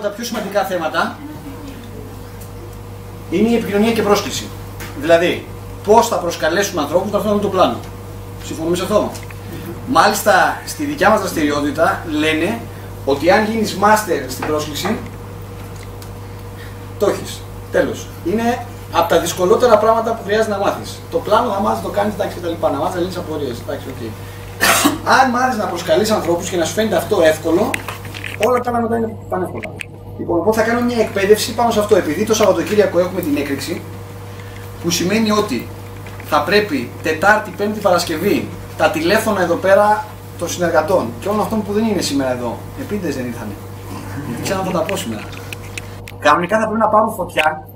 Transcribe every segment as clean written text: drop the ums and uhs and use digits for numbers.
από τα πιο σημαντικά θέματα είναι η επικοινωνία και πρόσκληση. Δηλαδή, πώς θα προσκαλέσουμε ανθρώπους να έρθουν το πλάνο. Συμφωνούμε σε αυτό? Μάλιστα, στη δικιά μας δραστηριότητα λένε ότι αν γίνεις master στην πρόσκληση, το έχεις. Τέλος. Είναι από τα δυσκολότερα πράγματα που χρειάζεται να μάθεις. Το πλάνο θα μάθεις, το κάνεις, εντάξει κτλ. Να μάθεις να λύνεις απορίες. Εντάξει, okay. Αν μάθεις να προσκαλείς ανθρώπους και να σου φαίνεται αυτό εύκολο, όλα τα άλλα μετά είναι πανεύκολα. Λοιπόν, οπότε θα κάνω μια εκπαίδευση πάνω σε αυτό. Επειδή το Σαββατοκύριακο έχουμε την έκρηξη, που σημαίνει ότι θα πρέπει Τετάρτη, Πέμπτη, Παρασκευή τα τηλέφωνα εδώ πέρα των συνεργατών και όλων αυτών που δεν είναι σήμερα εδώ, επίτηδες δεν ήρθανε. Δεν ξέρω να θα τα πω σήμερα. Κανονικά θα πρέπει να πάρουν φωτιά.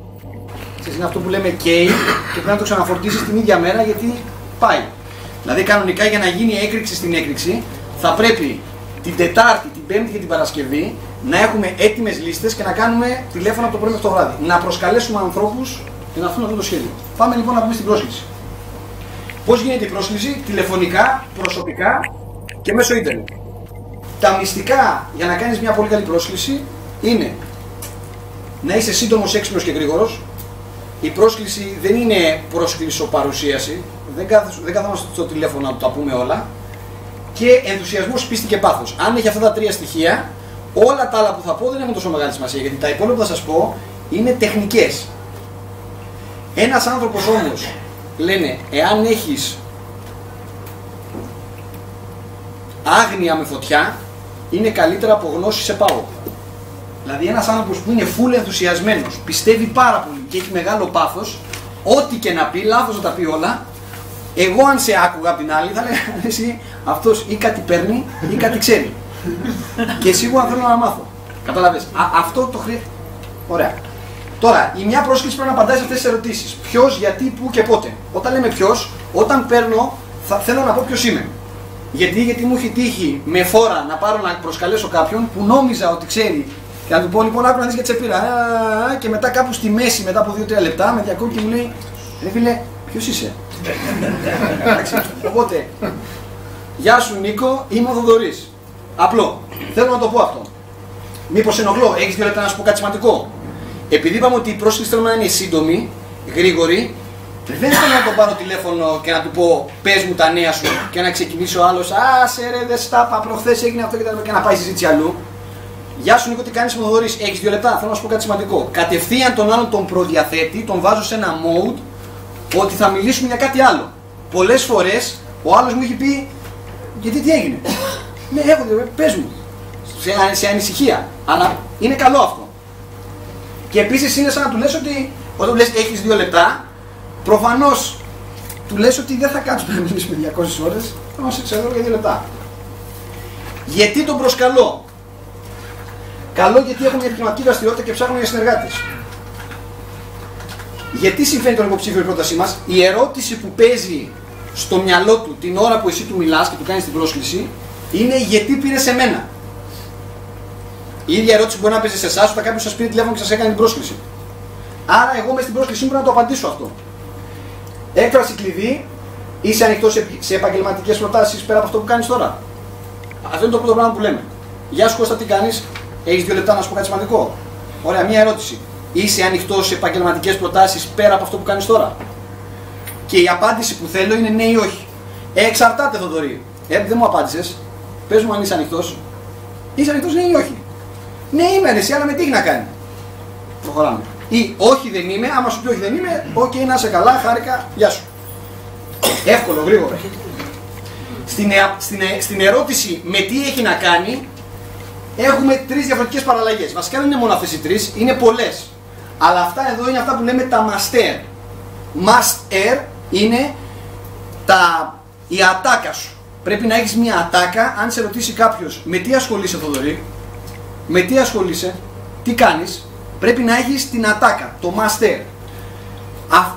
Είναι αυτό που λέμε καίει και πρέπει να το ξαναφορτίσεις την ίδια μέρα γιατί πάει. Δηλαδή, κανονικά για να γίνει έκρηξη στην έκρηξη, θα πρέπει την Τετάρτη, την Πέμπτη και την Παρασκευή να έχουμε έτοιμες λίστες και να κάνουμε τηλέφωνα από το πρωί μέχρι το βράδυ. Να προσκαλέσουμε ανθρώπους για να έρθουν αυτό το σχέδιο. Πάμε λοιπόν να πούμε στην πρόσκληση. Πώς γίνεται η πρόσκληση? Τηλεφωνικά, προσωπικά και μέσω ίντερνετ. Τα μυστικά για να κάνεις μια πολύ καλή πρόσκληση είναι να είσαι σύντομος, έξυπνος και γρήγορος. Η πρόσκληση δεν είναι πρόσκλησο-παρουσίαση, δεν καθόμαστε στο τηλέφωνο να τα πούμε όλα. Και ενθουσιασμός, πίστη και πάθος. Αν έχει αυτά τα τρία στοιχεία, όλα τα άλλα που θα πω δεν έχουν τόσο μεγάλη σημασία, γιατί τα υπόλοιπα που θα σας πω είναι τεχνικές. Ένας άνθρωπος όμως, λένε, εάν έχεις άγνοια με φωτιά, είναι καλύτερα από γνώση σε πάγο. Δηλαδή ένας άνθρωπος που είναι full ενθουσιασμένος, πιστεύει πάρα πολύ και έχει μεγάλο πάθος, ό,τι και να πει, λάθος να τα πει όλα, εγώ αν σε άκουγα απ' την άλλη θα λέγα εσύ αυτός ή κάτι παίρνει ή κάτι ξέρει. Και σίγουρα θέλω να μάθω. Καταλαβες. Αυτό το χρειάζεται. Ωραία. Τώρα, η μια πρόσκληση πρέπει να απαντάει σε αυτές τις ερωτήσεις. Ποιος, γιατί, πού και πότε. Όταν λέμε ποιος, όταν παίρνω, θέλω να πω ποιος είμαι. Γιατί μου έχει τύχει με φόρα να πάρω να προσκαλέσω κάποιον που νόμιζα ότι ξέρει. Και να του πω λοιπόν, άκου να δεις γιατί σε πήρα. Και μετά κάπου στη μέση, μετά από 2-3 λεπτά, με διακόπτει και μου λέει, ρε φίλε, ποιος είσαι? Οπότε, γεια σου Νίκο, είμαι ο Θοδωρής. Απλό. Θέλω να το πω αυτό. Μήπως ενοχλώ, έχεις 2 λεπτά να σου πω κάτι σημαντικό? Επειδή είπαμε ότι η πρόσκληση θέλω να είναι σύντομη, γρήγορη, δεν θέλω να τον πάρω τηλέφωνο και να του πω πες μου τα νέα σου και να ξεκινήσει ο άλλος. Άσε ρε, δεν στάπα, προχθές έγινε αυτό και να πάει συζήτηση αλλού. Γεια σου Νίκο, τι κάνεις, είμαι ο Θοδωρής, έχεις 2 λεπτά, θέλω να σου πω κάτι σημαντικό. Κατευθείαν τον άλλον τον προδιαθέτει, τον βάζω σε ένα mode ότι θα μιλήσουμε για κάτι άλλο. Πολλές φορές ο άλλος μου έχει πει, γιατί τι έγινε? Ναι, έχω, πες μου, σε ανησυχία, αλλά είναι καλό αυτό. Και επίσης είναι σαν να του λες ότι, όταν του λες έχεις 2 λεπτά, προφανώς του λες ότι δεν θα κάτσουμε να μιλήσουμε 200 ώρες, θα μας εξελθώ για 2 λεπτά. Γιατί τον προσκαλώ? Καλό γιατί έχουμε μια επιχειρηματική δραστηριότητα και ψάχνουμε για συνεργάτες. Γιατί συμφέρει τον υποψήφιο η πρότασή μας? Η ερώτηση που παίζει στο μυαλό του την ώρα που εσύ του μιλάς και του κάνεις την πρόσκληση είναι γιατί πήρε σε μένα. Η ίδια ερώτηση μπορεί να παίζει σε εσάς όταν κάποιος σας πήρε τηλέφωνο και σας έκανε την πρόσκληση. Άρα, εγώ μες στην πρόσκλησή μου πρέπει να το απαντήσω αυτό. Έκφραση κλειδί, είσαι ανοιχτός σε επαγγελματικές προτάσεις πέρα από αυτό που κάνεις τώρα? Αυτό είναι το πρώτο πράγμα που λέμε. Γεια σου Κώστα, τι κάνεις? Έχεις 2 λεπτά να σου πω κάτι σημαντικό? Ωραία, μία ερώτηση. Είσαι ανοιχτός σε επαγγελματικές προτάσεις πέρα από αυτό που κάνεις τώρα? Και η απάντηση που θέλω είναι ναι ή όχι. Εξαρτάται, Θοδωρή. Δεν μου απάντησες. Πες μου αν είσαι ανοιχτός. Είσαι ανοιχτός, ναι ή όχι? Ναι, είμαι εσύ, αλλά με τι έχει να κάνει? Προχωράμε. Ή όχι δεν είμαι, άμα σου πει όχι δεν είμαι, οκ, να είσαι καλά, χάρηκα, γεια σου. Εύκολο, γρήγορο. Στην ερώτηση με τι έχει να κάνει, έχουμε 3 διαφορετικές παραλλαγές. Βασικά δεν είναι μόνο αυτές οι 3, είναι πολλές. Αλλά αυτά εδώ είναι αυτά που λέμε τα must-er. Must-er είναι η ατάκα σου. Πρέπει να έχεις μια ατάκα, αν σε ρωτήσει κάποιος με τι ασχολείσαι Θοδωρή, με τι ασχολείσαι, τι κάνεις, πρέπει να έχεις την ατάκα, το must-er.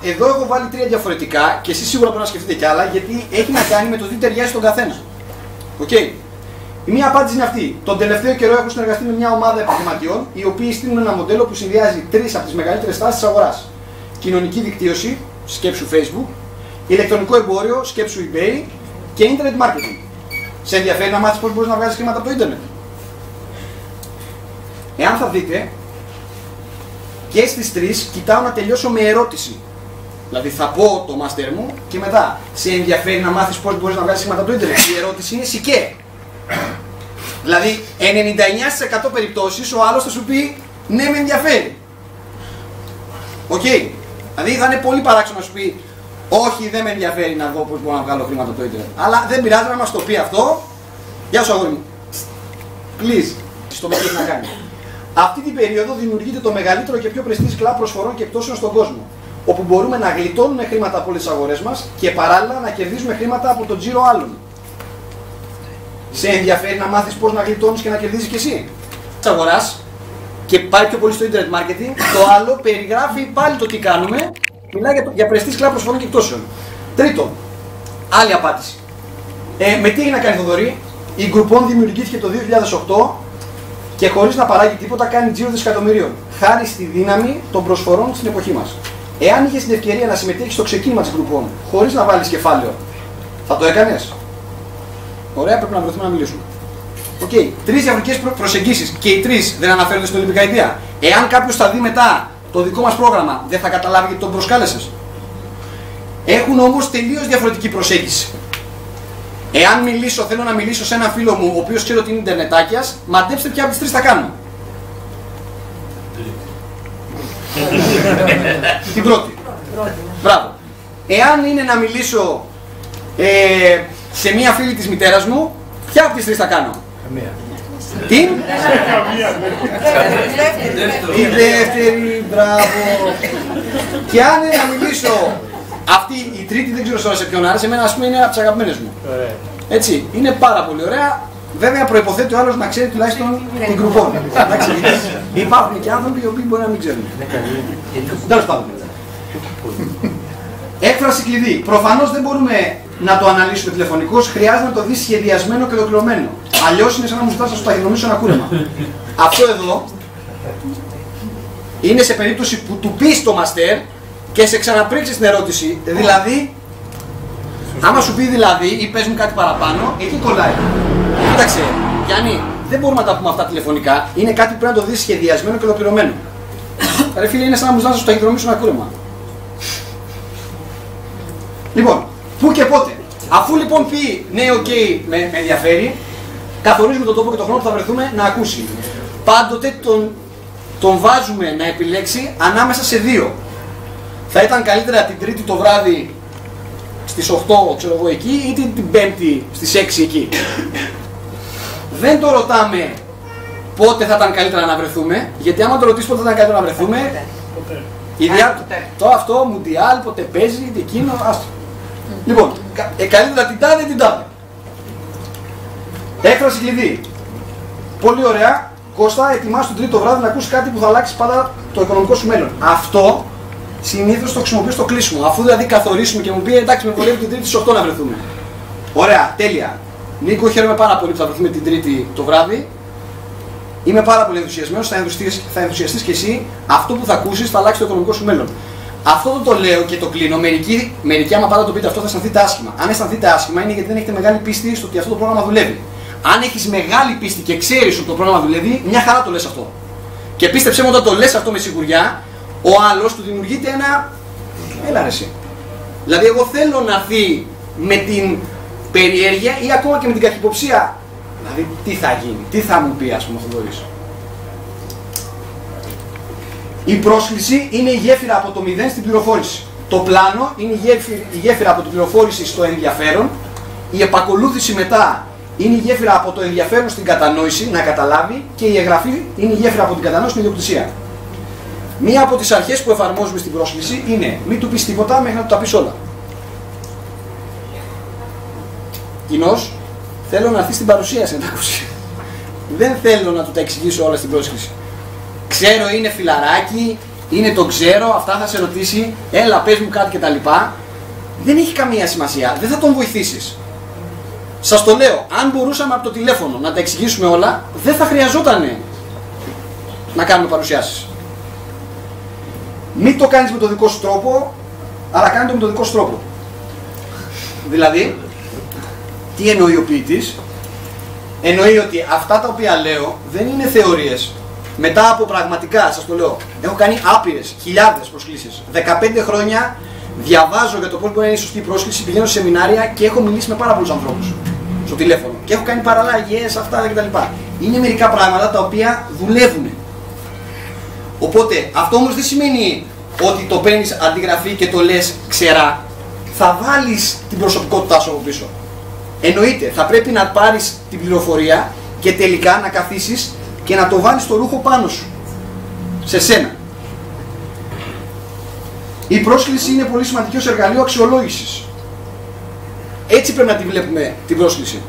Εδώ έχω βάλει 3 διαφορετικά και εσείς σίγουρα πρέπει να σκεφτείτε κι άλλα, γιατί έχει να κάνει με το τι ταιριάζει στον καθένα. Οκ. Η μία απάντηση είναι αυτή. Τον τελευταίο καιρό έχω συνεργαστεί με μια ομάδα επιχειρηματιών, οι οποίοι στείλουν ένα μοντέλο που συνδυάζει 3 από τις μεγαλύτερες τάσεις της αγοράς. Κοινωνική δικτύωση, σκέψου Facebook, ηλεκτρονικό εμπόριο, σκέψου eBay και internet marketing. Σε ενδιαφέρει να μάθεις πώς μπορείς να βγάζεις χρήματα από το ίντερνετ? Εάν θα δείτε, και στις 3 κοιτάω να τελειώσω με ερώτηση. Δηλαδή θα πω το μάστερ μου και μετά σε ενδιαφέρει να μάθεις πώς μπορείς να βγάλεις σχήματα από το ίντερνετ. Η ερώτηση είναι σικέ. Δηλαδή 99% περιπτώσεις ο άλλος θα σου πει ναι, με ενδιαφέρει. Οκ. Δηλαδή θα είναι πολύ παράξενο να σου πει όχι, δεν με ενδιαφέρει να δω πώς μπορώ να βγάλω χρήματα από το ίντερνετ. Αλλά δεν πειράζει να μας το πει αυτό. Γεια σου αγόρι μου. Please. Στο με τι έχει να κάνει. Αυτή την περίοδο δημιουργείται το μεγαλύτερο και πιο prestige club προσφορών και εκτόσεων στον κόσμο. Όπου μπορούμε να γλιτώνουμε χρήματα από όλες τις αγορές μας και παράλληλα να κερδίζουμε χρήματα από τον τζίρο άλλων. Σε ενδιαφέρει να μάθεις πώς να γλιτώνεις και να κερδίζεις κι εσύ της αγοράς και πάει πιο πολύ στο internet marketing. Το άλλο περιγράφει πάλι το τι κάνουμε. Μιλάει για prestige club προσφορών και εκτόσεων. Τρίτον, άλλη απάντηση. Με τι έχει να κάνει Θοδωρή? Η Groupon δημιουργήθηκε το 2008 και χωρίς να παράγει τίποτα κάνει τζίρο δισεκατομμυρίων. Χάρη στη δύναμη των προσφορών στην εποχή μας. Εάν είχες την ευκαιρία να συμμετέχεις στο ξεκίνημα της Groupon χωρίς να βάλεις κεφάλαιο, θα το έκανες? Ωραία, πρέπει να βρεθούμε να μιλήσουμε. Οκ. 3 διαφορετικές προσεγγίσεις και οι 3 δεν αναφέρονται στο Olympic Idea. Εάν κάποιος θα δει μετά το δικό μας πρόγραμμα, δεν θα καταλάβει γιατί τον προσκάλεσες. Έχουν όμως τελείως διαφορετική προσέγγιση. Εάν θέλω να μιλήσω σε έναν φίλο μου, ο οποίος ξέρει ότι είναι ιντερνετάκιας, μαντέψτε ποια από τις 3 θα κάνω. Την πρώτη. Μπράβο. Εάν είναι να μιλήσω σε μία φίλη της μητέρας μου, ποια από τις 3 θα κάνω? Καμία. Τι? Η δεύτερη, μπράβο. Και αν είναι να μιλήσω, αυτή η τρίτη δεν ξέρω σε ποιον άρεσε, εμένα ας πούμε είναι από τις αγαπημένες μου. Έτσι, είναι πάρα πολύ ωραία. Βέβαια προϋποθέτει ο άλλος να ξέρει τουλάχιστον την Groupon. Υπάρχουν και άνθρωποι οι οποίοι μπορεί να μην ξέρουν. Τέλος πάντων. Έκφραση κλειδί. Προφανώς δεν μπορούμε να το αναλύσουμε τηλεφωνικώς, χρειάζεται να το δεις σχεδιασμένο και ολοκληρωμένο. Αλλιώς είναι σαν να μου ζητάς να σου ταχυδρομήσω ένα κούρεμα. Αυτό εδώ είναι σε περίπτωση που του πεις το μαστέρ και σε ξαναπρίξεις την ερώτηση. Δηλαδή, άμα σου πει δηλαδή ή πες μου κάτι παραπάνω, εκεί κολλάει. Κοίταξε, Γιάννη, δεν μπορούμε να τα πούμε αυτά τηλεφωνικά. Είναι κάτι που πρέπει να το δεις σχεδιασμένο και ολοκληρωμένο. Ρε φίλε, είναι σαν να μου ζητάς να σου ταχυδρομήσω ένα κούρεμα. Λοιπόν, πού και πότε. Αφού λοιπόν πει ναι, ok, με ενδιαφέρει, καθορίζουμε τον τόπο και τον χρόνο που θα βρεθούμε να ακούσει. Πάντοτε τον βάζουμε να επιλέξει ανάμεσα σε 2. Θα ήταν καλύτερα την Τρίτη το βράδυ στις 8, ξέρω εγώ, εκεί, ή την Πέμπτη στις 6 εκεί. Δεν το ρωτάμε πότε θα ήταν καλύτερα να βρεθούμε, γιατί άμα το ρωτήσει πότε θα ήταν καλύτερα να βρεθούμε, το αυτό, Μουντιάλ, ποτέ παίζει, εκείνο, άστο. Λοιπόν, καλύτερα την τάδε ή την τάδε. Έκφραση κλειδί. Πολύ ωραία. Κώστα, ετοιμάσου τον Τρίτο βράδυ να ακούσει κάτι που θα αλλάξει πάντα το οικονομικό σου μέλλον. Αυτό συνήθως το χρησιμοποιώ στο κλείσιμο. Αφού δηλαδή καθορίσουμε και μου πει εντάξει, με βολεύει την Τρίτη στις 8 να βρεθούμε. Ωραία, τέλεια. Νίκο, χαίρομαι πάρα πολύ που θα βρεθούμε την Τρίτη το βράδυ. Είμαι πάρα πολύ ενθουσιασμένος, θα ενθουσιαστείς και εσύ. Αυτό που θα ακούσεις θα αλλάξει το οικονομικό σου μέλλον. Αυτό το λέω και το κλείνω. Μερικοί, άμα πάντα το πείτε αυτό, θα αισθανθείτε άσχημα. Αν αισθανθείτε άσχημα, είναι γιατί δεν έχετε μεγάλη πίστη στο ότι αυτό το πρόγραμμα δουλεύει. Αν έχεις μεγάλη πίστη και ξέρεις ότι το πρόγραμμα δουλεύει, μια χαρά το λες αυτό. Και πίστεψέ μου, όταν το λες αυτό με σιγουριά, ο άλλος του δημιουργείται ένα. Έλα ρε εσύ. Δηλαδή, εγώ θέλω να έρθει με την περιέργεια ή ακόμα και με την καχυποψία. Δηλαδή, τι θα γίνει, τι θα μου πει, ας πούμε, ο Θοδωρής. Η πρόσκληση είναι η γέφυρα από το 0 στην πληροφόρηση. Το πλάνο είναι η γέφυρα από την πληροφόρηση στο ενδιαφέρον. Η επακολούθηση μετά είναι η γέφυρα από το ενδιαφέρον στην κατανόηση, να καταλάβει, και η εγγραφή είναι η γέφυρα από την κατανόηση στην ιδιοκτησία. Μία από τις αρχές που εφαρμόζουμε στην πρόσκληση είναι μην του πεις τίποτα μέχρι να του τα πεις όλα. Κοινώς, θέλω να έρθει στην παρουσίαση να τα ακούσει. Δεν θέλω να του τα εξηγήσω όλα στην πρόσκληση. Ξέρω, είναι φιλαράκι, είναι το ξέρω, αυτά θα σε ρωτήσει, έλα πες μου κάτι κτλ. Δεν έχει καμία σημασία, δεν θα τον βοηθήσεις. Σας το λέω, αν μπορούσαμε από το τηλέφωνο να τα εξηγήσουμε όλα, δεν θα χρειαζόταν να κάνουμε παρουσιάσεις. Μην το κάνεις με τον δικό σου τρόπο, αλλά κάνε το με τον δικό σου τρόπο. Δηλαδή, τι εννοεί ο ποιητής? Εννοεί ότι αυτά τα οποία λέω δεν είναι θεωρίες. μετά από πραγματικά, σας το λέω, έχω κάνει άπειρες, χιλιάδες προσκλήσεις. 15 χρόνια διαβάζω για το πώς μπορεί να είναι η σωστή πρόσκληση, πηγαίνω σε σεμινάρια και έχω μιλήσει με πάρα πολλούς ανθρώπους στο τηλέφωνο. Και έχω κάνει παραλλαγές, αυτά κτλ. Είναι μερικά πράγματα τα οποία δουλεύουν. Οπότε αυτό όμως δεν σημαίνει ότι το παίρνεις αντιγραφή και το λες ξερά. Θα βάλεις την προσωπικότητά σου από πίσω. Εννοείται, θα πρέπει να πάρεις την πληροφορία και τελικά να καθίσεις και να το βάλεις το ρούχο πάνω σου. Σε σένα. Η πρόσκληση είναι πολύ σημαντική ως εργαλείο αξιολόγησης. Έτσι πρέπει να τη βλέπουμε την πρόσκληση.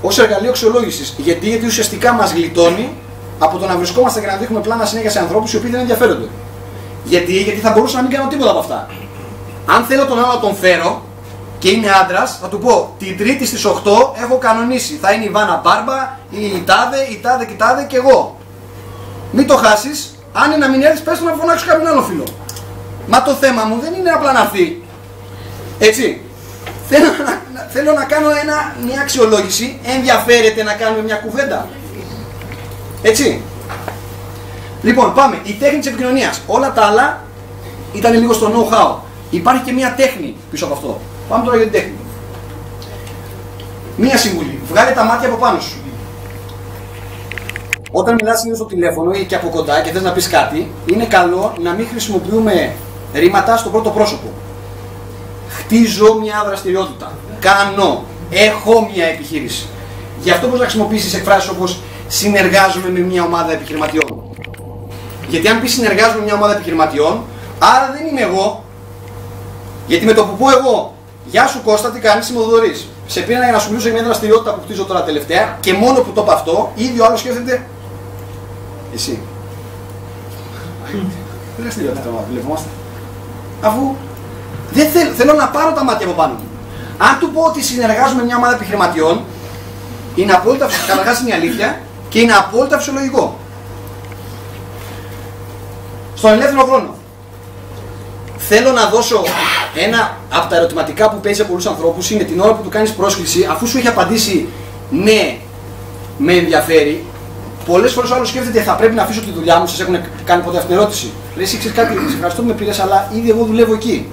Ως εργαλείο αξιολόγησης. Γιατί ουσιαστικά μας γλιτώνει από το να βρισκόμαστε και να δείχνουμε πλάνα συνέχεια σε ανθρώπους οι οποίοι δεν ενδιαφέρονται. Γιατί θα μπορούσα να μην κάνω τίποτα από αυτά. Αν θέλω τον άλλο να τον φέρω και είναι άντρας, θα του πω την Τρίτη στις 8 έχω κανονίσει. Θα είναι η Βάνα Μπάρμπα, η Τάδε και εγώ. Μην το χάσεις. Αν είναι να μην έρθεις, πες του να φωνάξω κάποιον άλλο φίλο. Μα το θέμα μου δεν είναι απλά να έρθει. Έτσι. Θέλω να κάνω μια αξιολόγηση. Ενδιαφέρεται να κάνουμε μια κουβέντα. Έτσι. Λοιπόν, πάμε. Η τέχνη της επικοινωνίας. Όλα τα άλλα ήταν λίγο στο know-how. Υπάρχει και μια τέχνη πίσω από αυτό. Πάμε τώρα για την τέχνη. Μία συμβουλή. Βγάλε τα μάτια από πάνω σου. Όταν μιλάς στο τηλέφωνο ή και από κοντά και θες να πεις κάτι, είναι καλό να μην χρησιμοποιούμε ρήματα στο πρώτο πρόσωπο. Χτίζω μια δραστηριότητα. Κάνω. Έχω μια επιχείρηση. Γι' αυτό μπορείς να χρησιμοποιήσεις εκφράσεις όπως συνεργάζομαι με μια ομάδα επιχειρηματιών. Γιατί αν πεις συνεργάζομαι με μια ομάδα επιχειρηματιών, άρα δεν είμαι εγώ. Γιατί με το που πω εγώ, γεια σου Κώστα, τι κάνεις, είμαι ο Δωρής. Σε πήρα για να σου μιλήσω για μια δραστηριότητα που χτίζω τώρα τελευταία και μόνο που το είπα αυτό, ήδη ο άλλος σκέφτεται. Εσύ. Τι δραστηριότητα δουλευόμαστε. Αφού δεν θέλω να πάρω τα μάτια από πάνω μου. Αν του πω ότι συνεργάζομαι με μια ομάδα επιχειρηματιών, είναι απόλυτα, καταρχάς είναι η αλήθεια και είναι απόλυτα φυσιολογικό. Στον ελεύθερο χρόνο. Θέλω να δώσω ένα από τα ερωτηματικά που παίζει σε πολλούς ανθρώπους είναι την ώρα που του κάνεις πρόσκληση, αφού σου έχει απαντήσει ναι, με ενδιαφέρει, πολλές φορές ο άλλος σκέφτεται θα πρέπει να αφήσω τη δουλειά μου, σας έχουν κάνει ποτέ αυτήν την ερώτηση. Λέει εσύ ξέρεις κάτι, σε ευχαριστώ που με πήρες, αλλά ήδη εγώ δουλεύω εκεί.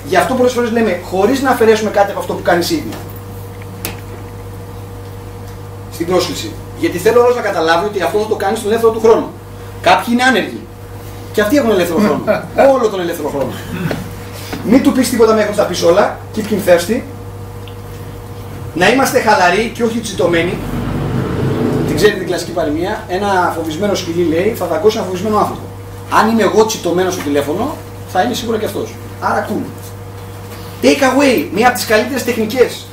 Γι' αυτό πολλές φορές λέμε χωρίς να αφαιρέσουμε κάτι από αυτό που κάνεις ήδη. Στην πρόσκληση. Γιατί θέλω όλος να καταλάβει ότι αυτό θα το κάνει στον ελεύθερο του χρόνο. Κάποιοι είναι άνεργοι. Και αυτοί έχουν ελεύθερο χρόνο. Όλο τον ελεύθερο χρόνο. Μην του πεις τίποτα μέχρι να τα πεις όλα. Keep him thirsty. Να είμαστε χαλαροί και όχι τσιτωμένοι. Την ξέρετε την κλασική παροιμία. Ένα φοβισμένο σκυλί λέει θα δαγκώσει ένα φοβισμένο άνθρωπο. Αν είμαι εγώ τσιτωμένος στο τηλέφωνο, θα είναι σίγουρα και αυτός. Άρα cool. Take away, μία από τις καλύτερες τεχνικές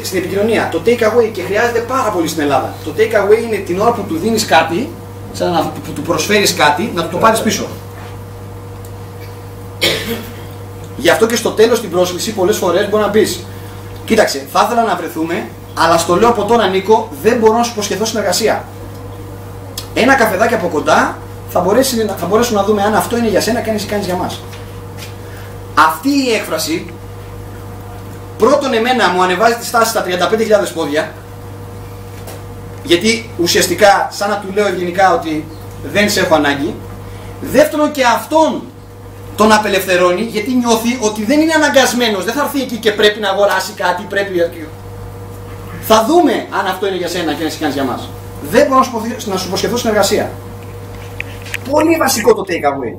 στην επικοινωνία. Το take away και χρειάζεται πάρα πολύ στην Ελλάδα. Το take away είναι την ώρα που του δίνεις κάτι, σαν που του προσφέρεις κάτι, να του το πάρεις πίσω. Γι' αυτό και στο τέλος στην πρόσκληση πολλές φορές μπορεί να πεις κοίταξε, θα ήθελα να βρεθούμε, αλλά στο λέω από τώρα Νίκο, δεν μπορώ να σου προσχεθώ συνεργασία. Ένα καφεδάκι από κοντά θα μπορέσουμε να δούμε αν αυτό είναι για σένα και αν εσύ κάνεις για μας. Αυτή η έκφραση πρώτον εμένα μου ανεβάζει τη στάση στα 35.000 πόδια, γιατί ουσιαστικά σαν να του λέω ευγενικά ότι δεν σε έχω ανάγκη. Δεύτερον και αυτόν τον απελευθερώνει γιατί νιώθει ότι δεν είναι αναγκασμένος, δεν θα έρθει εκεί και πρέπει να αγοράσει κάτι, θα δούμε αν αυτό είναι για σένα και αν εσύ κάνεις για μας. Δεν μπορώ να σου προσχεθώ συνεργασία. Πολύ βασικό το take away.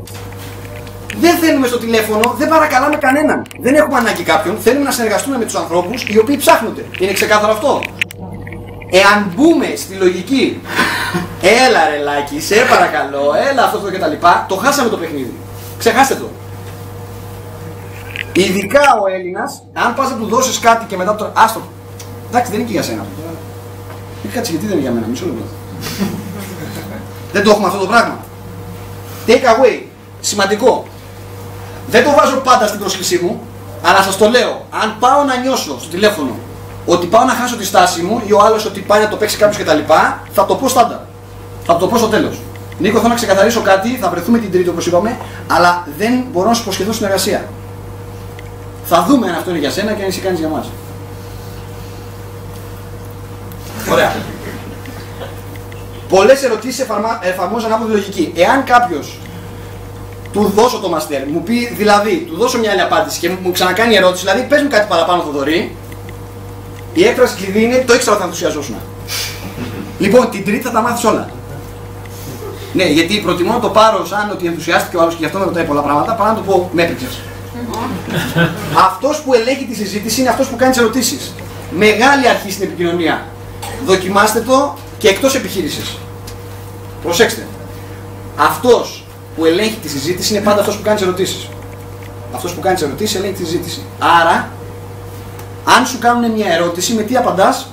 Δεν θέλουμε στο τηλέφωνο, δεν παρακαλάμε κανέναν. Δεν έχουμε ανάγκη κάποιον, θέλουμε να συνεργαστούμε με τους ανθρώπους οι οποίοι ψάχνονται. Είναι ξεκάθαρο αυτό. Εάν μπούμε στη λογική, έλα ρε Λάκη, σε παρακαλώ, έλα αυτό και τα λοιπά, το χάσαμε το παιχνίδι. Ξεχάστε το. Ειδικά ο Έλληνας, αν πας να του δώσεις κάτι και μετά το. Άστο. Εντάξει, δεν είναι και για σένα. Κάτσε, γιατί δεν είναι για μένα, μισό λεπτό. Δεν το έχουμε αυτό το πράγμα. Take away. Σημαντικό. Δεν το βάζω πάντα στην πρόσκλησή μου, αλλά σας το λέω. Αν πάω να νιώσω στο τηλέφωνο ότι πάω να χάσω τη στάση μου ή ο άλλος ότι πάει να το παίξει κάποιος κτλ., θα το πω στάνταρ. Θα το πω στο τέλος. Νίκο, θέλω να ξεκαθαρίσω κάτι, θα βρεθούμε την Τρίτη όπως είπαμε, αλλά δεν μπορώ να σου προσχεθώ συνεργασία. Θα δούμε αν αυτό είναι για σένα και αν εσύ κάνεις για μας. Ωραία. Πολλές ερωτήσεις εφαρμόζουν ανάποδη λογική. Εάν κάποιος του δώσω το μαστέρ, μου πει δηλαδή, του δώσω μια άλλη απάντηση και μου ξανακάνει ερώτηση, δηλαδή πες μου κάτι παραπάνω, Θοδωρή, η έκφραση κλειδί είναι το ήξερα ότι θα ενθουσιαζόσουν. Λοιπόν, την τρίτη θα τα μάθεις όλα. Ναι, γιατί προτιμώ να το πάρω σαν ότι ενθουσιάστηκε ο άλλος και γι' αυτό με ρωτάει πολλά πράγματα, παρά να το πω με έπαιξες. Αυτός που ελέγχει τη συζήτηση είναι αυτός που κάνει τις ερωτήσεις. Μεγάλη αρχή στην επικοινωνία. Δοκιμάστε το και εκτός επιχείρησης. Προσέξτε. Αυτός που ελέγχει τη συζήτηση είναι πάντα αυτός που κάνει τις ερωτήσεις. Αυτός που κάνει τις ερωτήσεις ελέγχει τη συζήτηση. Άρα, αν σου κάνουν μια ερώτηση, με τι απαντάς?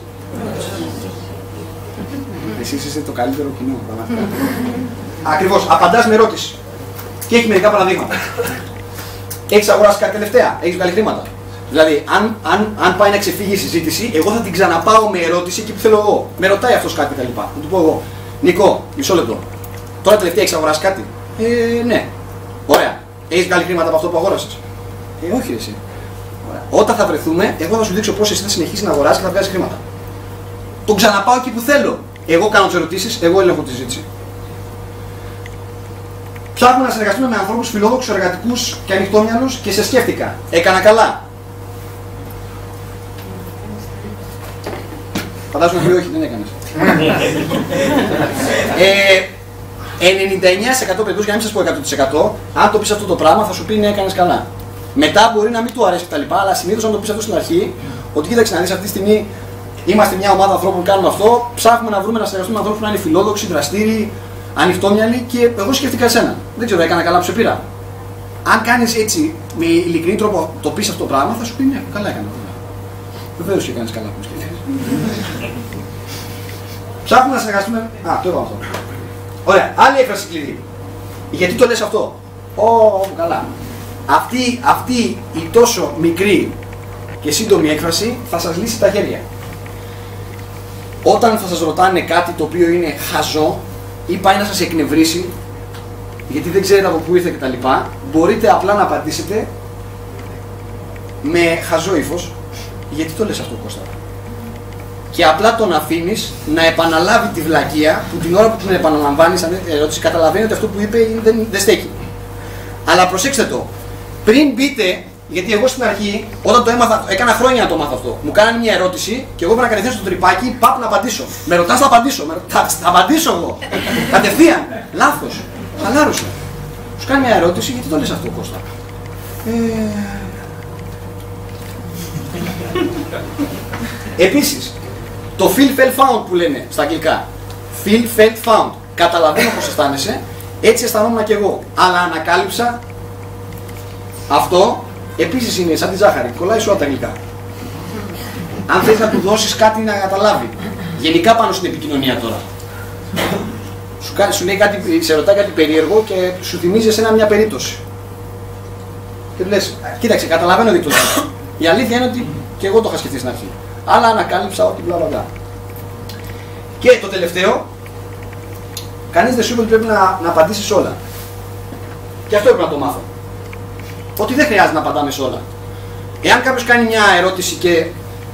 Εσείς είστε το καλύτερο κοινό, πραγματικά. Ακριβώς, απαντάς με ερώτηση. Και έχει μερικά παραδείγματα. Έχεις αγοράσει κάτι τελευταία, έχεις βγάλει χρήματα. Δηλαδή, αν πάει να ξεφύγει η συζήτηση, εγώ θα την ξαναπάω με ερώτηση εκεί που θέλω εγώ. Με ρωτάει αυτός κάτι κτλ. Θα του πω εγώ, Νικό, μισό λεπτό. Τώρα τελευταία έχεις αγοράσει κάτι? Ναι. Ωραία. Έχεις βγάλει χρήματα από αυτό που αγόρασες? Όχι, εσύ. Ωραία. Όταν θα βρεθούμε, εγώ θα σου δείξω πώς εσύ θα συνεχίσεις να αγοράσεις και θα βγάζεις χρήματα. Τον ξαναπάω εκεί που θέλω. Εγώ κάνω τις ερωτήσεις, εγώ ελέγχω τη συζήτηση. Ψάχνουμε να συνεργαστούμε με ανθρώπους φιλόδοξους, εργατικούς και ανοιχτόμυαλους και σε σκέφτηκα. Έκανα καλά. Φαντάζομαι ότι όχι, δεν έκανες. 99% περίπτωση, για να μην σας πω 100%, αν το πεις αυτό το πράγμα θα σου πει ναι, έκανες καλά. Μετά μπορεί να μην του αρέσει κτλ. Αλλά συνήθως αν το πεις αυτό στην αρχή, ότι κοίταξε να δεις αυτή τη στιγμή είμαστε μια ομάδα ανθρώπων που κάνουμε αυτό, ψάχνουμε να βρούμε να συνεργαστούμε με ανθρώπους που να είναι φιλόδοξοι, δραστήριοι, ανοιχτόμυαλοι και εγώ σκέφτηκα εσένα. Δεν ξέρω, έκανα καλά που σε πήρα. Αν κάνεις έτσι, με ειλικρινή τρόπο το πεις αυτό το πράγμα, θα σου πει ναι, καλά έκανα. Βεβαίως και κάνεις καλά που σκέφτηκες. Ψάχνουμε να συνεργαστούμε. Το είπαμε αυτό. Ωραία, άλλη έκφραση κλειδί. Γιατί το λες αυτό? Καλά. Αυτή η τόσο μικρή και σύντομη έκφραση θα σας λύσει τα χέρια. Όταν θα σας ρωτάνε κάτι το οποίο είναι χαζό ή πάει να σας εκνευρίσει, γιατί δεν ξέρετε από πού ήρθε κτλ., μπορείτε απλά να απαντήσετε με χαζό ύφος. Γιατί το λες αυτό, Κώστα? Και απλά τον αφήνεις να επαναλάβει τη βλακεία που την ώρα που την επαναλαμβάνεις αν ερώτηση, καταλαβαίνει ότι αυτό που είπε δεν στέκει. Αλλά προσέξτε το. Πριν μπείτε, γιατί εγώ στην αρχή, όταν το έμαθα, έκανα χρόνια να το μάθω αυτό. Μου κάνανε μια ερώτηση και εγώ έπρεπε να κατευθύνω στο τρυπάκι, πάπ να απαντήσω. Με ρωτάς να απαντήσω. Θα απαντήσω εγώ. Κατευθείαν. Λάθος. Χαλάρωσε. Σου κάνει μια ερώτηση, γιατί το λες αυτό, Κώστα? Επίσης, το feel felt found που λένε στα αγγλικά. Feel felt found. Καταλαβαίνω πώς αισθάνεσαι, έτσι αισθανόμουν και εγώ. Αλλά ανακάλυψα αυτό. Επίσης είναι σαν τη ζάχαρη, κολλάει σου από τα αγγλικά. Αν θες να του δώσεις κάτι να καταλάβει. Γενικά πάνω στην επικοινωνία τώρα. Σου λέει κάτι, σε ρωτάει κάτι περίεργο και σου θυμίζει εσένα μια περίπτωση. Και του λες, κοίταξε, καταλαβαίνω ότι το λέω. Η αλήθεια είναι ότι και εγώ το είχα σκεφτεί στην αρχή. Αλλά ανακάλυψα ότι μπλα μπλα. Και το τελευταίο, κανείς δεν σου είπε ότι πρέπει να απαντήσεις όλα. Και αυτό έπρεπε να το μάθω. Ότι δεν χρειάζεται να απαντάμε σε όλα. Εάν κάποιος κάνει μια ερώτηση και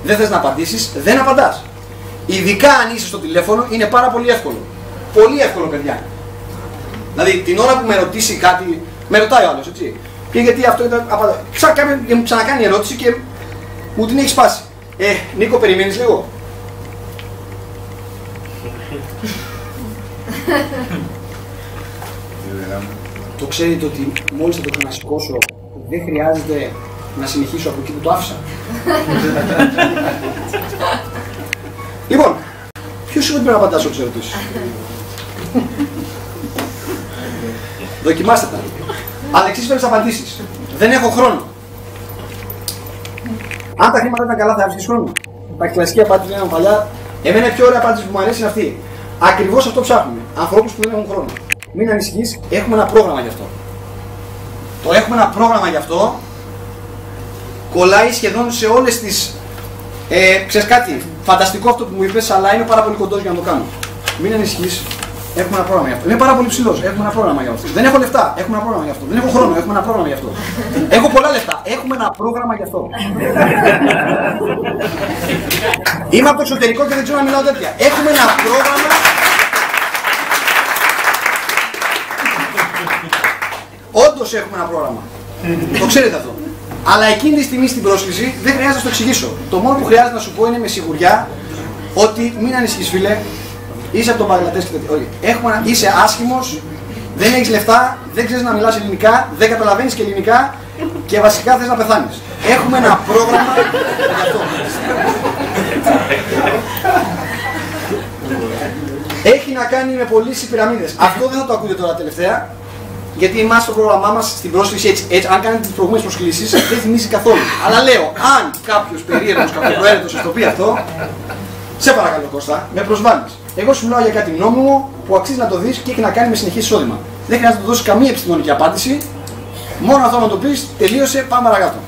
δεν θες να απαντήσεις, δεν απαντάς. Ειδικά αν είσαι στο τηλέφωνο, είναι πάρα πολύ εύκολο. Πολύ εύκολο, παιδιά. Δηλαδή την ώρα που με ρωτήσει κάτι, με ρωτάει ο άλλος, έτσι. Και γιατί αυτό ήταν. Μου ξανακάνει ερώτηση και μου την έχει σπάσει. Νίκο, περιμένεις λίγο. Το ξέρετε ότι μόλις θα το ξανασηκώσω, δεν χρειάζεται να συνεχίσω από εκεί που το άφησα. Λοιπόν, ποιος είπε ότι πρέπει να απαντάσω τις ερωτήσεις? Δοκιμάστε τα. Αλλά εξής πρέπει να απαντήσεις. Δεν έχω χρόνο. Αν τα χρήματα ήταν καλά, θα έβρισκες χρόνο. Τα κλασική απάντηση λέγαμε παλιά. Εμένα η πιο ωραία απάντηση που μου αρέσει είναι αυτή. Ακριβώς αυτό ψάχνουμε. Ανθρώπους που δεν έχουν χρόνο. Μην ανησυχείς, έχουμε ένα πρόγραμμα γι' αυτό. Το έχουμε ένα πρόγραμμα γι' αυτό. Κολλάει σχεδόν σε όλες τις. Ξέρεις κάτι, φανταστικό αυτό που μου είπες, αλλά είναι πάρα πολύ κοντός για να το κάνω. Μην ανησυχείς, έχουμε ένα πρόγραμμα γι' αυτό. Είναι πάρα πολύ ψηλός, έχουμε ένα πρόγραμμα γι' αυτό. Δεν έχω λεφτά, έχουμε ένα πρόγραμμα γι' αυτό. Δεν έχω χρόνο, έχουμε ένα πρόγραμμα γι' αυτό. Έχω πολλά λεφτά, έχουμε ένα πρόγραμμα γι' αυτό. Είμαι από το εξωτερικό και δεν ξέρω να μιλάω τέτοια. Έχουμε ένα πρόγραμμα Όντως έχουμε ένα πρόγραμμα. Το ξέρετε αυτό. Αλλά εκείνη τη στιγμή στην πρόσκληση δεν χρειάζεται να το εξηγήσω. Το μόνο που χρειάζεται να σου πω είναι με σιγουριά ότι μην ανησυχείς, φίλε, είσαι από τον Μπαγκλαντές και τέτοια. Είσαι άσχημος, δεν έχεις λεφτά, δεν ξέρεις να μιλάς ελληνικά, δεν καταλαβαίνεις και ελληνικά και βασικά θες να πεθάνεις. Έχουμε ένα πρόγραμμα για αυτό. Έχει να κάνει με πωλήσεις πυραμίδες. Αυτό δεν θα το ακούτε τώρα τελευταία. Γιατί εμάς το πρόγραμμά μας στην πρόσκληση έτσι, αν κάνετε τις προηγούμενες προσκλήσεις, δεν θυμίζει καθόλου. Αλλά λέω, αν κάποιος περίεργος, κακοπροαίρετος σας το πει αυτό, σε παρακαλώ Κώστα, με προσβάλλεις. Εγώ σου μιλάω για κάτι νόμιμο που αξίζει να το δεις και έχει να κάνει με συνεχές εισόδημα. Δεν χρειάζεται να του δώσεις καμία επιστημονική απάντηση. Μόνο αυτό να το πεις, τελείωσε, πάμε παρακάτω.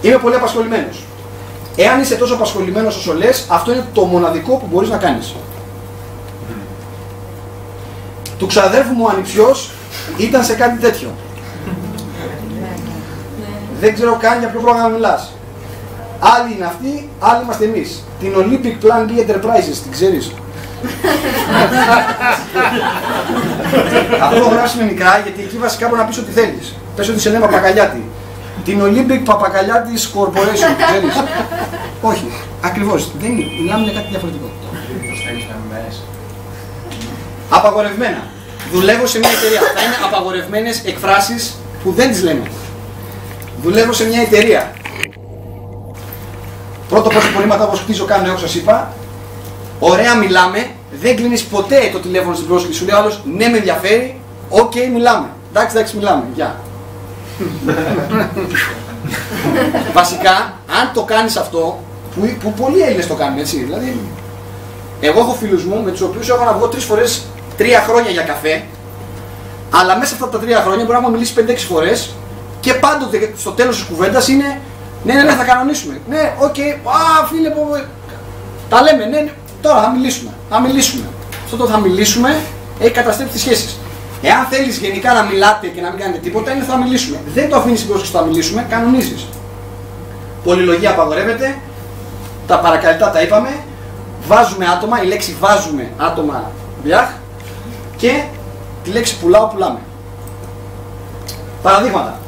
Είμαι πολύ απασχολημένος. Εάν είσαι τόσο απασχολημένος όσο λες, αυτό είναι το μοναδικό που μπορείς να κάνεις. Του ξαδέρφου μου ο ανιψιός ήταν σε κάτι τέτοιο. Δεν ξέρω καν για ποιο πρόγραμμα μιλάς. Άλλοι είναι αυτοί, άλλοι είμαστε εμείς. Την Olympic Plan B Enterprises, την ξέρεις? Αυτό το γράψεις με μικρά, γιατί εκεί βασικά μπορεί να πεις ό,τι θέλεις. Πες ότι σε λέμε Παπακαλιάτη. Την Olympic Παπακαλιάτης Corporation, την ξέρεις? Όχι, ακριβώς. Δεν είναι. Μιλάμε για κάτι διαφορετικό. Απαγορευμένα. Δουλεύω σε μια εταιρεία. Θα είναι απαγορευμένες εκφράσεις που δεν τις λέμε. Δουλεύω σε μια εταιρεία. Πρώτο πόσο υπολείμματα όπως χτίζω κάνω, όπως σας είπα. Ωραία μιλάμε. Δεν κλείνεις ποτέ το τηλέφωνο στην πρόσκληση. Σου λέει ο άλλος, ναι με ενδιαφέρει. Οκ, μιλάμε. Εντάξει, μιλάμε. Γεια. Βασικά, αν το κάνεις αυτό, που πολλοί Έλληνες το κάνουν, έτσι. Δηλαδή, εγώ έχω φίλους μου με τους οποίους έχω να βγω 3 φορές 3 χρόνια για καφέ, αλλά μέσα αυτά τα 3 χρόνια μπορεί να μου μιλήσει 5-6 φορές και πάντοτε στο τέλος της κουβέντας είναι ναι, θα κανονίσουμε. Ναι, οκ, φίλε, τα λέμε, ναι, τώρα θα μιλήσουμε. Αυτό το θα μιλήσουμε έχει καταστρέψει τις σχέσεις. Εάν θέλεις γενικά να μιλάτε και να μην κάνετε τίποτα, είναι θα μιλήσουμε. Δεν το αφήνεις στην πρόσκληση θα μιλήσουμε, κανονίζεις. Πολυλογία απαγορεύεται, τα παρακαλυτά τα είπαμε, βάζουμε άτομα, η λέξη βάζουμε άτομα βιάχ και τη λέξη πουλάμε. Παραδείγματα.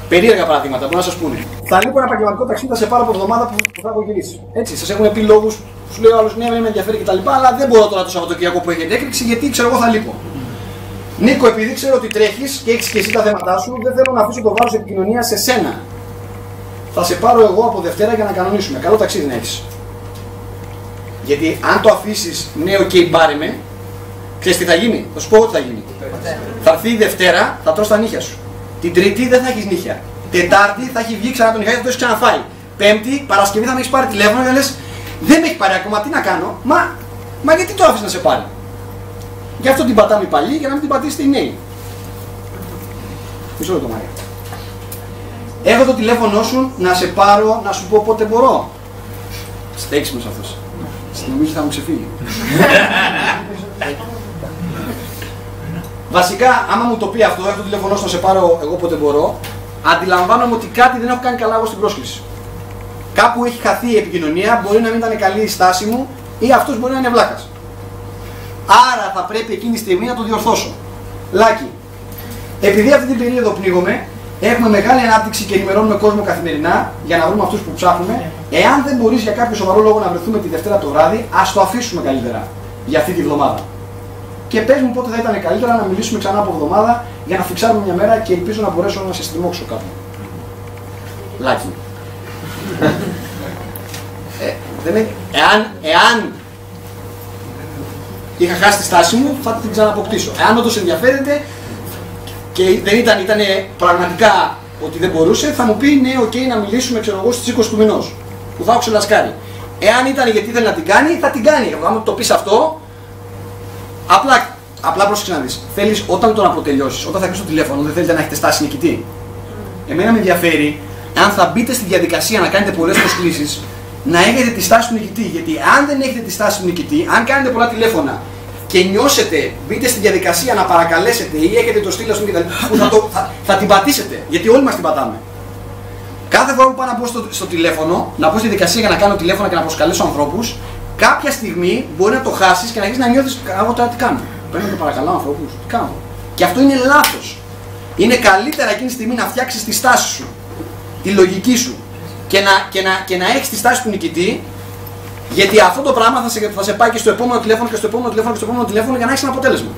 Περίεργα παραδείγματα που να σας πούνε. Θα λείπω ένα επαγγελματικό ταξίδι, θα σε πάρω από εβδομάδα που θα έχω γυρίσει. Έτσι, σας έχουν πει λόγους, σου λέει ο άλλος ναι, με ενδιαφέρει κτλ. Αλλά δεν μπορώ τώρα το Σαββατοκύριακο που έχετε έκρηξη γιατί ξέρω εγώ θα λείπω. Νίκο, επειδή ξέρω ότι τρέχεις και έχεις και εσύ τα θέματά σου, δεν θέλω να αφήσω το βάρος επικοινωνίας σε σένα. Θα σε πάρω εγώ από Δευτέρα για να κανονίσουμε. Καλό ταξίδι να έχεις. Γιατί αν το αφήσεις ναι, οκ, πάρε με, ξέρεις τι θα γίνει. Θα σου πω τι θα γίνει. Θα έρθει η Δευτέρα, θα τρως τα νύχια σου. Την Τρίτη δεν θα έχεις νύχια. Τετάρτη θα έχει βγει ξανά τον νυχάκι, θα το έχεις ξαναφάει. Πέμπτη, Παρασκευή θα με έχεις πάρει τηλέφωνο και λες δεν με έχει πάρει ακόμα, τι να κάνω. Μα γιατί το άφησες να σε πάρει. Γι' αυτό την πατάμε οι παλιοί για να μην την πατήσετε οι νέοι. Μισό λεπτό, Μάρια. Έχω το τηλέφωνο σου να σε πάρω, να σου πω πότε μπορώ. Στέξιμος αυτός. Νομίζω θα μου ξεφύγει. Βασικά, άμα μου το πει αυτό, έχω το τηλέφωνο σου να σε πάρω εγώ πότε μπορώ, αντιλαμβάνομαι ότι κάτι δεν έχω κάνει καλά εγώ στην πρόσκληση. Κάπου έχει χαθεί η επικοινωνία, μπορεί να μην ήταν καλή η στάση μου ή αυτός μπορεί να είναι βλάκας. Άρα θα πρέπει εκείνη τη στιγμή να το διορθώσω. Λάκη, επειδή αυτή την περίοδο πνίγομαι, έχουμε μεγάλη ανάπτυξη και ενημερώνουμε κόσμο καθημερινά για να βρούμε αυτούς που ψάχνουμε. Εάν δεν μπορείς για κάποιο σοβαρό λόγο να βρεθούμε τη Δευτέρα το βράδυ, ας το αφήσουμε καλύτερα για αυτή τη βδομάδα. Και πες μου πότε θα ήταν καλύτερα να μιλήσουμε ξανά από εβδομάδα για να φιξάρουμε μια μέρα και ελπίζω να μπορέσω να σε στριμώξω κάπου. Λάκη. Εάν είχα χάσει τη στάση μου, θα την ξαναποκτήσω. Εάν όντως ενδιαφέρεται και δεν ήταν πραγματικά ότι δεν μπορούσε, θα μου πει ναι, οκ, να μιλήσουμε ξέρω εγώ στις 20 του μηνός, που θα έχω ξελασκάρει. Εάν ήταν γιατί ήθελε να την κάνει, θα την κάνει. Αν το πεις αυτό, απλά πρόσεξε να δεις. Θέλεις όταν τον αποτελειώσεις, όταν θα κλείσει το τηλέφωνο, δεν θέλετε να έχετε στάση νικητή. Εμένα με ενδιαφέρει, αν θα μπείτε στη διαδικασία να κάνετε πολλές προσκλήσεις, να έχετε τη στάση του νικητή. Γιατί αν δεν έχετε τη στάση του νικητή, αν κάνετε πολλά τηλέφωνα και νιώσετε, μπείτε στη διαδικασία να παρακαλέσετε ή έχετε το στήλο που θα την πατήσετε. Γιατί όλοι μας την πατάμε. Κάθε φορά που πάω να μπω στο τηλέφωνο, να μπω στη διαδικασία για να κάνω τηλέφωνα και να προσκαλέσω ανθρώπους, κάποια στιγμή μπορεί να το χάσεις και να αρχίσεις να νιώθεις, εγώ τώρα τι κάνω. Παίρνω και παρακαλώ ανθρώπους, τι κάνω. Και αυτό είναι λάθος. Είναι καλύτερα εκείνη τη στιγμή να φτιάξεις τη στάση σου, τη λογική σου και να έχεις τη στάση του νικητή, γιατί αυτό το πράγμα θα σε πάει και στο επόμενο τηλέφωνο και στο επόμενο τηλέφωνο και στο επόμενο τηλέφωνο για να έχεις ένα αποτέλεσμα.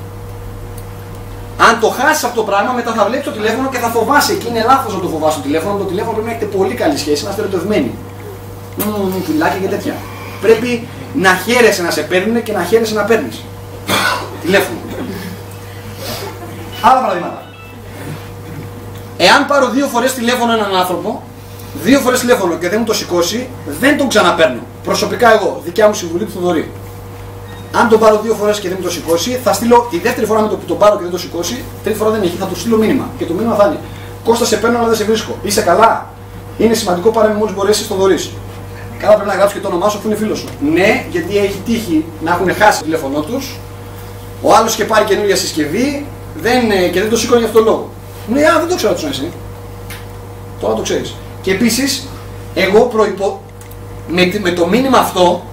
Αν το χάσεις αυτό το πράγμα, μετά θα βλέπεις το τηλέφωνο και θα φοβάσαι. Και είναι λάθος να το φοβάσαι το τηλέφωνο. Το τηλέφωνο πρέπει να έχετε πολύ καλή σχέση, να είστε ερωτευμένοι. Φιλάκια και τέτοια. Πρέπει να χαίρεσαι να σε παίρνουν και να χαίρεσαι να παίρνεις τηλέφωνο. Άλλα παραδείγματα. Εάν πάρω 2 φορές τηλέφωνο έναν άνθρωπο, 2 φορές τηλέφωνο και δεν μου το σηκώσει, δεν τον ξαναπαίρνω. Προσωπικά εγώ, δικιά μου συμβουλή του Θοδωρή. Αν τον πάρω 2 φορές και δεν μου το σηκώσει, θα στείλω τη δεύτερη φορά με το που τον πάρω και δεν το σηκώσει, τρίτη φορά δεν έχει, θα του στείλω μήνυμα. Και το μήνυμα θα είναι: Κώστα, σε παίρνω αλλά δεν σε βρίσκω. Είσαι καλά. Είναι σημαντικό, πάρε με μόλις μπορέσει στο Θοδωρή. Καλά, πρέπει να γράψει και το όνομά σου αφού είναι φίλος σου. Ναι, γιατί έχει τύχει να έχουν χάσει το τηλέφωνό τους. Ο άλλος είχε πάρει καινούργια συσκευή και δεν το σήκωνε για αυτόν τον λόγο. Ναι, δεν το ξέρω τι εσύ. Τώρα το ξέρεις. Και επίσης, εγώ με το μήνυμα αυτό,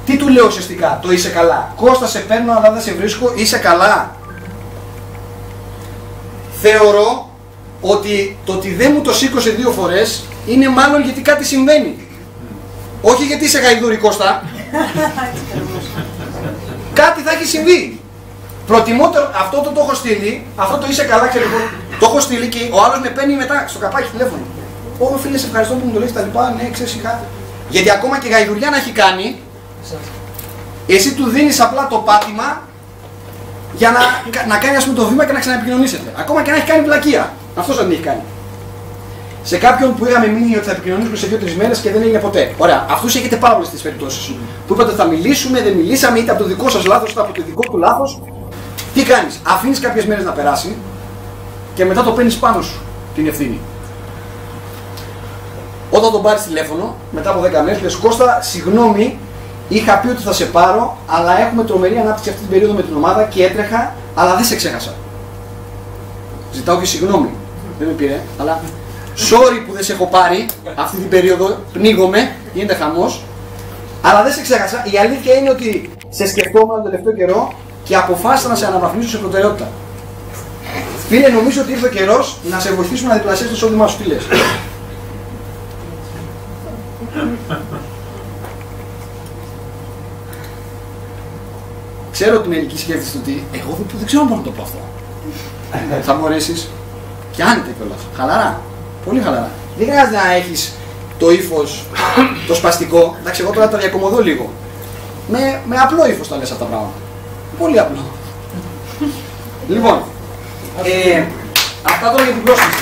τι του λέω ουσιαστικά, το είσαι καλά. Κώστα, σε παίρνω αλλά δεν σε βρίσκω, είσαι καλά. Θεωρώ ότι το ότι δεν μου το σήκωσε 2 φορές είναι μάλλον γιατί κάτι συμβαίνει. Όχι γιατί είσαι γαϊδούρη, Κώστα. Κάτι θα έχει συμβεί. Προτιμότερο, αυτό το έχω στείλει, αυτό το είσαι καλά, ξέρω εγώ. Το έχω στείλει και ο άλλος με παίρνει μετά στο καπάκι τηλέφωνο. Ω φίλε, σε ευχαριστώ που μου το λες τα λοιπά. Ναι, ξέρεις, είχα. Γιατί ακόμα και γαϊδουριά να έχει κάνει, εσύ του δίνεις απλά το πάτημα για να κάνει, ας πούμε, το βήμα και να ξαναεπικοινωνήσετε. Ακόμα και να έχει κάνει βλακεία. Αυτός δεν έχει κάνει. Σε κάποιον που είχαμε μείνει ότι θα επικοινωνήσουμε σε 2-3 μέρες και δεν έγινε ποτέ. Ωραία, αυτούς έχετε πάρα πολλές τέτοιες περιπτώσεις. Που είπατε θα μιλήσουμε, δεν μιλήσαμε, είτε από το δικό σας λάθος είτε από το δικό του λάθος. Τι κάνεις, αφήνεις κάποιες μέρες να περάσει και μετά το παίρνεις πάνω σου την ευθύνη. Όταν τον πάρεις τηλέφωνο, μετά από 10 μέρες, λες Κώστα, συγγνώμη, είχα πει ότι θα σε πάρω, αλλά έχουμε τρομερή ανάπτυξη αυτή την περίοδο με την ομάδα και έτρεχα, αλλά δεν σε ξέχασα. Ζητάω και συγγνώμη, δεν με πήρε, αλλά sorry που δεν σε έχω πάρει αυτή την περίοδο, πνίγομαι, γίνεται χαμός, αλλά δεν σε ξέχασα. Η αλήθεια είναι ότι σε σκεφτόμουν τον τελευταίο καιρό και αποφάσισα να σε αναβαθμίσω σε προτεραιότητα. Φίλε, νομίζω ότι ήρθε ο καιρός να σε βοηθήσουμε να διπλασιάσεις το εισόδημά σου. Τι λες? Ξέρω ότι μερικοί σκέφτεστε ότι εγώ δεν ξέρω αν μπορώ να το πω αυτό. Θα μπορέσεις και άνετα κιόλας. Χαλαρά. Πολύ χαλαρά. Δεν χρειάζεται να έχεις το ύφος, το σπαστικό. Εντάξει, εγώ τώρα τα διακομωδώ λίγο. Με απλό ύφος τα λες αυτά τα πράγματα. Πολύ απλό. Λοιπόν, αυτά τώρα για την πρόσκληση.